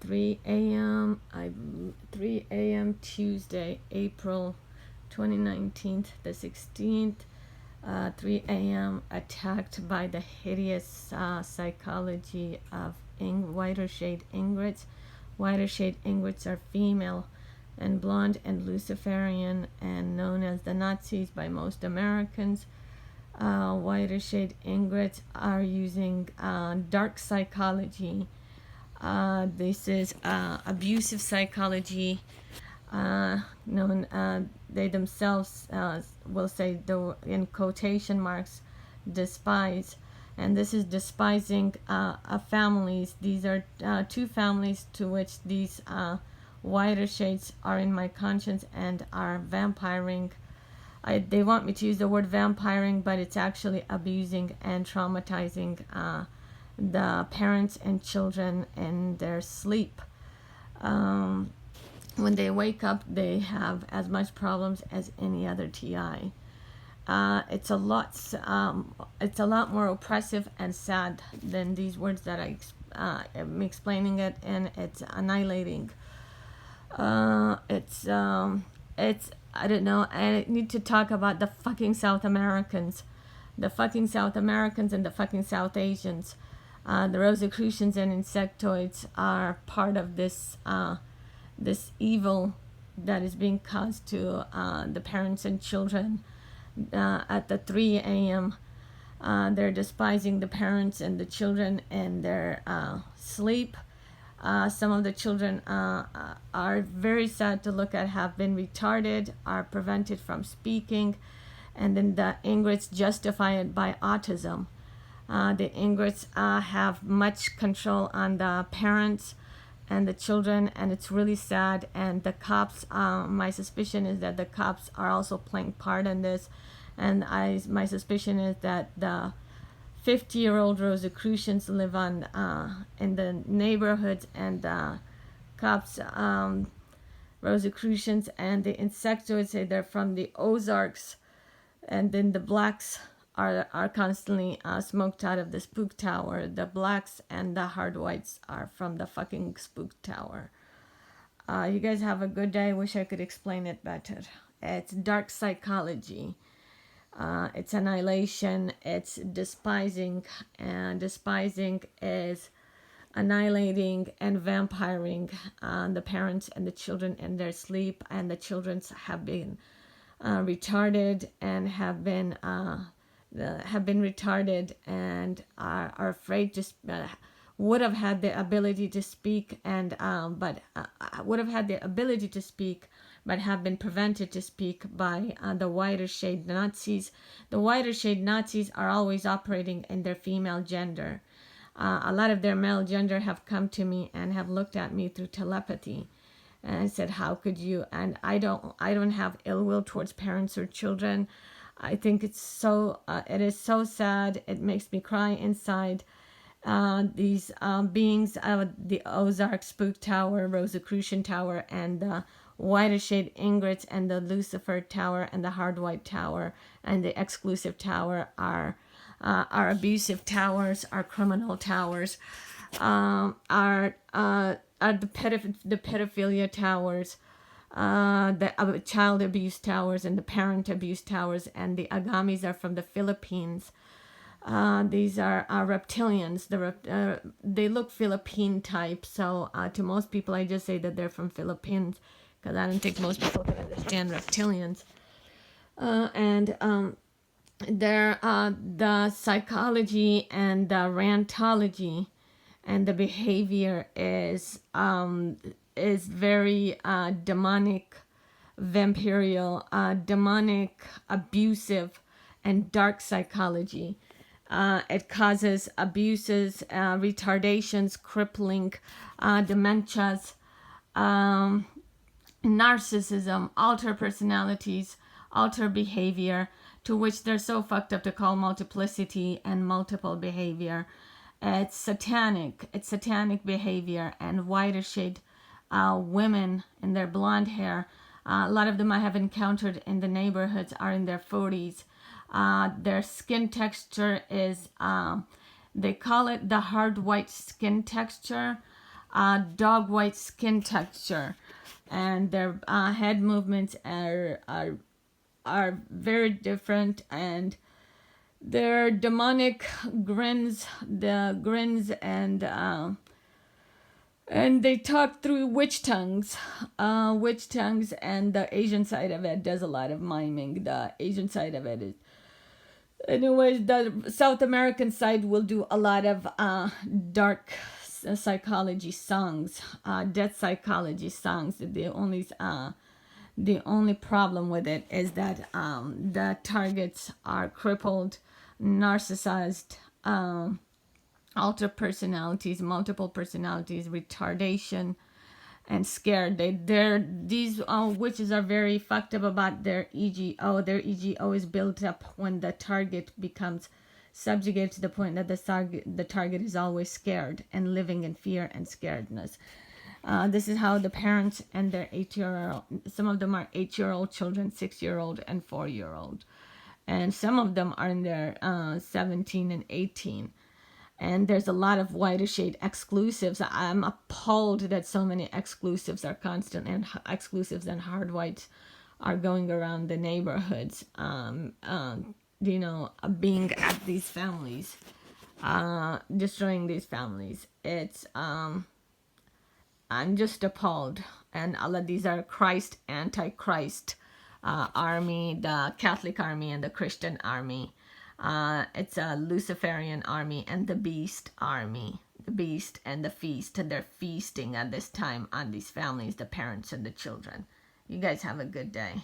3 a.m. 3 a.m. Tuesday, April 2019, the 16th. 3 a.m. attacked by the hideous psychology of whiter shade ingrates. Whiter shade ingrates are female and blonde and luciferian and known as the Nazis by most Americans. Whiter shade ingrates are using dark psychology. This is abusive psychology, they themselves will say, in quotation marks, despise. And this is despising families. These are two families to which these whiter shades are in my conscience and are vampiring. They want me to use the word vampiring, but it's actually abusing and traumatizing the parents and children in their sleep. When they wake up, they have as much problems as any other TI. It's a lot more oppressive and sad than these words that I'm explaining it, and it's annihilating. It's I don't know. I need to talk about the fucking South Americans, and the fucking South Asians. The rosecrucians and insectoids are part of this evil that is being caused to the parents and children at the 3 a.m. They're despising the parents and the children in their sleep. Some of the children are very sad to look at, have been retarded, are prevented from speaking, and then the ingrates justify it by autism. The ingrates have much control on the parents and the children, and it's really sad. And the cops, my suspicion is that the cops are also playing part in this, and my suspicion is that the 50-year-old Rosicrucians live in the neighborhoods, and the cops, Rosicrucians and the insectoids say they're from the Ozarks, and then the blacks are constantly smoked out of the spooktower. The blacks and the hard whites are from the fucking spooktower. You guys have a good day. I wish I could explain it better. It's dark psychology. It's annihilation. It's despising. And despising is annihilating and vampiring the parents and the children in their sleep. And the children have been retarded and have been retarded and are afraid to would have had the ability to speak and would have had the ability to speak, but have been prevented to speak by the whiter shade Nazis. The whiter shade Nazis are always operating in their female gender. A lot of their male gender have come to me and have looked at me through telepathy, and I said, "How could you?" And I don't have ill will towards parents or children. I think it is so sad. It makes me cry inside. These beings of the Ozark Spook Tower, Rosicrucian Tower, and the whiter shade ingrates, and the Lucifer Tower, and the hard white tower, and the exclusive tower are abusive towers, are criminal towers, are the pedophilia towers, the child abuse towers, and the parent abuse towers, and the agamis are from the Philippines. These are reptilians. They look Philippine type, so to most people I just say that they're from Philippines, because I don't think most people can understand reptilians. They're the psychology and the rantology and the behavior is very demonic, vampirial, demonic, abusive, and dark psychology. It causes abuses, retardations, crippling, dementias, narcissism, alter personalities, alter behavior, to which they're so fucked up to call multiplicity and multiple behavior. It's satanic. It's satanic behavior, and whiter shade women in their blonde hair. A lot of them I have encountered in the neighborhoods are in their 40s. Their skin texture is, they call it the hard white skin texture. dog white skin texture, and their head movements are very different, and their demonic grins, and they talk through witch tongues, and the Asian side of it does a lot of miming. The Asian side of it is, anyways, the South American side will do a lot of dark psychology songs, death psychology songs. The only problem with it is that the targets are crippled, narcissized, alter personalities, multiple personalities, retardation, and scared. These witches are very fucked up about their ego. Their ego is built up when the target becomes subjugated to the point that the target is always scared and living in fear and scaredness. This is how the parents and their 8-year-old, some of them are 8-year-old children, 6-year-old, and 4-year-old. And some of them are in their 17 and 18. And there's a lot of whiter shade exclusives. I'm appalled that so many exclusives are constant, and exclusives and hard whites are going around the neighborhoods, being at these families, destroying these families. It's, I'm just appalled. And all of these are Christ, Antichrist army, the Catholic army, and the Christian army. It's a Luciferian army and the Beast army. The Beast and the Feast. And they're feasting at this time on these families, the parents and the children. You guys have a good day.